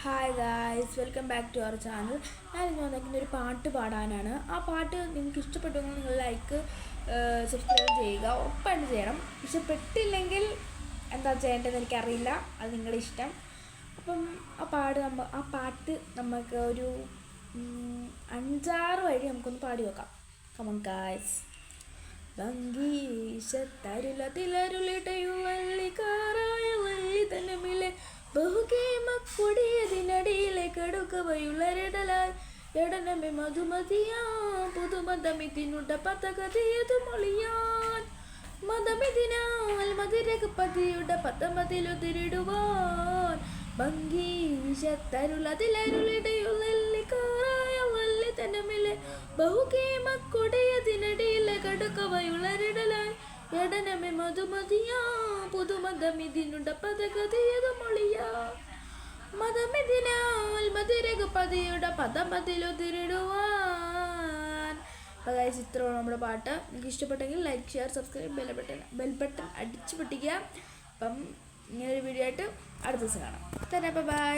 Hi guys, welcome back to our channel. ഞാൻ ഇന്ന് വന്നിരിക്കുന്ന ഒരു പാട്ട് പാടാനാണ്. ആ പാട്ട് നിങ്ങൾക്ക് ഇഷ്ടപ്പെട്ടെങ്കിൽ നിങ്ങൾ ലൈക്ക് സബ്സ്ക്രൈബ് ചെയ്യുക, ഉറപ്പായിട്ട് ചെയ്യണം. ഇഷ്ടപ്പെട്ടില്ലെങ്കിൽ എന്താ ചെയ്യേണ്ടതെന്ന് എനിക്കറിയില്ല, അത് നിങ്ങളുടെ ഇഷ്ടം. അപ്പം ആ പാട്ട് നമുക്ക് ഒരു 5-6 വഴി നമുക്കൊന്ന് പാടി വെക്കാം. Come on guys. ഭംഗീശത്തരുളതിലരുളിടയുവല്ലിക്കാറായ ബഹുകേമക്കൊടിയതിനടിയിലെ കടുക്കവയുള്ളരിടലായി എടനമെ മധുമതിയാ പുതുമതമിതിനുട പതകതിയതു മൊളിയാൻ മതമിതിനാൽ മതിരകപതിയുടെ പതമതിലുതിരിടുവാൻ ഭംഗീശത്തരുളതിലരുളിടയുള്ളിക്കാറായ വല്ലി തനമിലെ ബഹുകേമക്കൊടിയതിനടിയിലെ കടുക്കവയുള്ളരിടലായി എടനമെ മധുമതിയാ പുതുമതമിതിനുട പതകതിയതു മൊളിയാ മതമിതിനാൽ മതിരകപതിയുടെ പദമതിലുതിരിടുവാൻ. അപ്പോൾ ഗൈസ്, ഇത്രയാണ് നമ്മുടെ പാട്ട്. നിങ്ങൾക്ക് ഇഷ്ടപ്പെട്ടെങ്കിൽ like, share, subscribe, bell button അടിച്ചു പൊട്ടിക്കുക. അപ്പം ഇങ്ങനൊരു വീഡിയോ ആയിട്ട് അടുത്ത ദിവസം കാണാം. ബൈ.